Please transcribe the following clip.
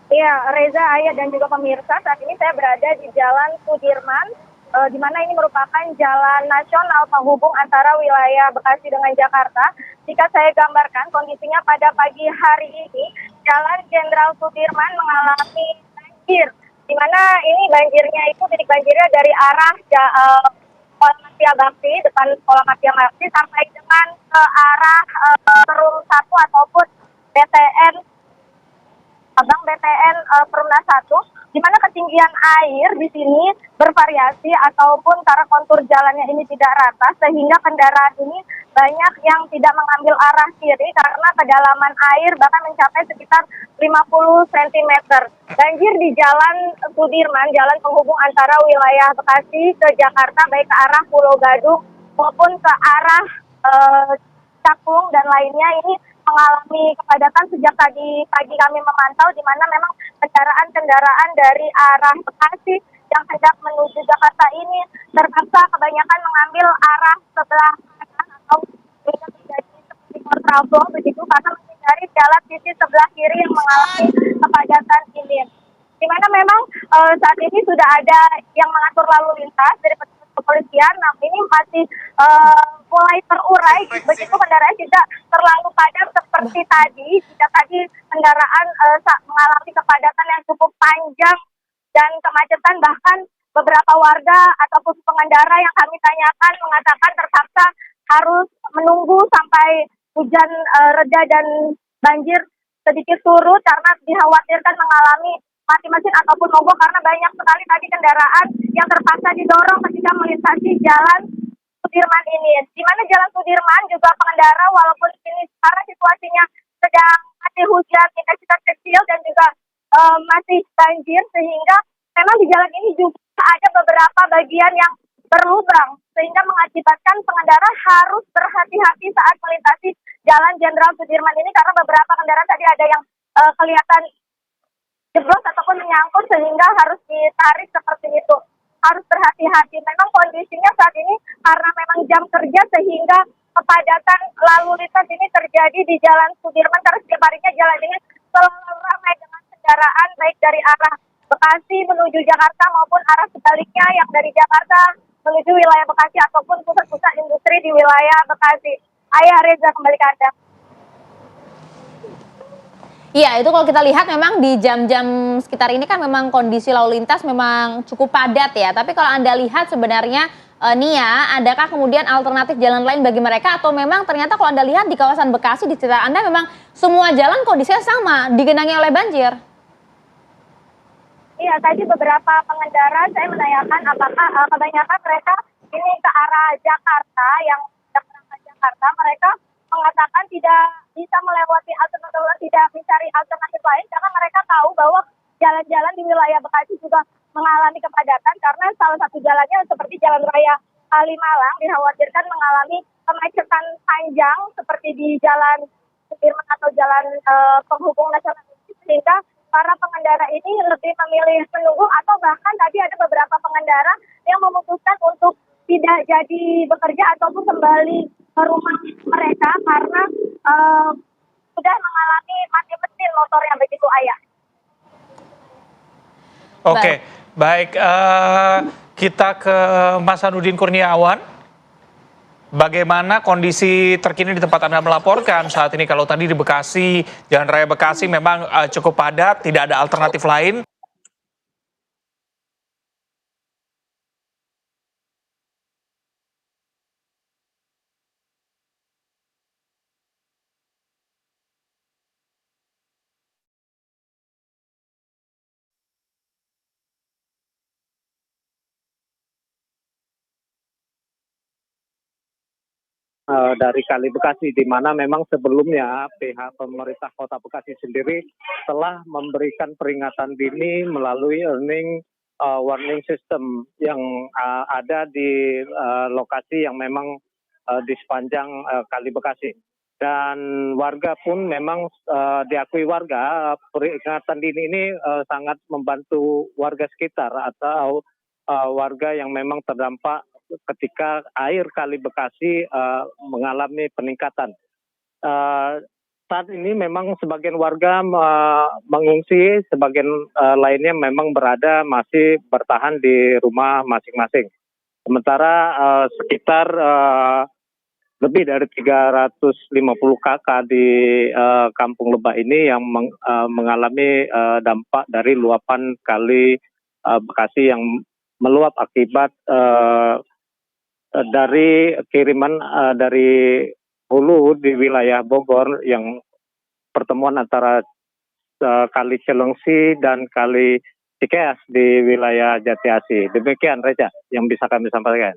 Iya, Reza, Ayah, dan juga pemirsa, saat ini saya berada di Jalan Sudirman, di mana ini merupakan jalan nasional penghubung antara wilayah Bekasi dengan Jakarta. Jika saya gambarkan kondisinya pada pagi hari ini, Jalan Jenderal Sudirman mengalami banjir, di mana ini banjirnya itu titik banjirnya dari arah Sekolah Matia Bakti, depan Sekolah Matia Bakti, sampai dengan ke arah Perum 1 ataupun BTN Abang BTN Perumnas 1, di mana ketinggian air di sini bervariasi ataupun karena kontur jalannya ini tidak rata sehingga kendaraan ini banyak yang tidak mengambil arah kiri karena kedalaman air bahkan mencapai sekitar 50 cm. Banjir di Jalan Sudirman, jalan penghubung antara wilayah Bekasi ke Jakarta baik ke arah Pulau Gadung maupun ke arah eh, Cakung dan lainnya ini mengalami kepadatan sejak tadi pagi kami memantau, di mana memang kendaraan-kendaraan dari arah Bekasi yang hendak menuju Jakarta ini terpaksa kebanyakan mengambil arah sebelah kanan atau sehingga terjadi seperti kontraflow begitu karena menghindari jalan sisi sebelah kiri yang mengalami kepadatan ini. Di mana memang saat ini sudah ada yang mengatur lalu lintas dari petugas kepolisian, namun ini masih mulai terurai begitu kendaraan tidak terlalu padat seperti tadi. Jika tadi kendaraan mengalami kepadatan yang cukup panjang dan kemacetan, bahkan beberapa warga ataupun pengendara yang kami tanyakan mengatakan terpaksa harus menunggu sampai hujan reda dan banjir sedikit surut karena dikhawatirkan mengalami mati mesin ataupun mogok karena banyak sekali tadi kendaraan yang terpaksa didorong ketika melintasi jalan Sudirman ini. Di mana jalan Sudirman juga pengendara walaupun ini karena situasinya sedang masih hujan intensitas kecil dan juga masih banjir sehingga memang di jalan ini juga ada beberapa bagian yang berlubang sehingga mengakibatkan pengendara harus berhati-hati saat melintasi jalan Jenderal Sudirman ini karena beberapa kendaraan tadi ada yang kelihatan jeblos ataupun menyangkut sehingga harus ditarik seperti itu. Harus berhati-hati. Memang kondisinya saat ini karena memang jam kerja sehingga kepadatan lalu lintas ini terjadi di Jalan Sudirman karena setiap harinya jalan ini selalu ramai dengan kendaraan baik dari arah Bekasi menuju Jakarta maupun arah sebaliknya yang dari Jakarta menuju wilayah Bekasi ataupun pusat-pusat industri di wilayah Bekasi. Ayah Reza, kembali ke Anda. Iya, itu kalau kita lihat memang di jam-jam sekitar ini kan memang kondisi lalu lintas memang cukup padat ya. Tapi kalau Anda lihat sebenarnya Nia, adakah kemudian alternatif jalan lain bagi mereka atau memang ternyata kalau Anda lihat di kawasan Bekasi di sekitar Anda memang semua jalan kondisinya sama, digenangi oleh banjir? Iya, tadi beberapa pengendara saya menanyakan apakah kebanyakan mereka ini ke arah Jakarta yang sedang berangkat Jakarta, mereka mengatakan tidak bisa melewati alternatif, tidak mencari alternatif lain karena mereka tahu bahwa jalan-jalan di wilayah Bekasi juga mengalami kepadatan karena salah satu jalannya seperti Jalan Raya Kalimalang dikhawatirkan mengalami kemacetan panjang seperti di Jalan Sudirman atau jalan penghubung nasional ini sehingga para pengendara ini lebih memilih menunggu atau bahkan tadi ada beberapa pengendara yang memutuskan untuk tidak jadi bekerja ataupun kembali ke rumah mereka karena sudah mengalami mati mesin motornya begitu Ayah. Oke, baik. Kita ke Mas Hanuddin Kurniawan. Bagaimana kondisi terkini di tempat Anda melaporkan saat ini? Kalau tadi di Bekasi, Jalan Raya Bekasi memang cukup padat, tidak ada alternatif lain. Dari Kali Bekasi, di mana memang sebelumnya pihak pemerintah Kota Bekasi sendiri telah memberikan peringatan dini melalui warning system yang ada di lokasi yang memang di sepanjang Kali Bekasi. Dan warga pun memang diakui warga peringatan dini ini sangat membantu warga sekitar atau warga yang memang terdampak ketika air Kali Bekasi mengalami peningkatan. saat ini memang sebagian warga mengungsi, sebagian lainnya memang masih bertahan di rumah masing-masing. Sementara sekitar lebih dari 350 kakak di Kampung Lebak ini yang mengalami dampak dari luapan kali Bekasi yang meluap akibat dari kiriman dari hulu di wilayah Bogor yang pertemuan antara Kali Cilengsi dan Kali Cikeas di wilayah Jati Asih. Demikian Reza yang bisa kami sampaikan.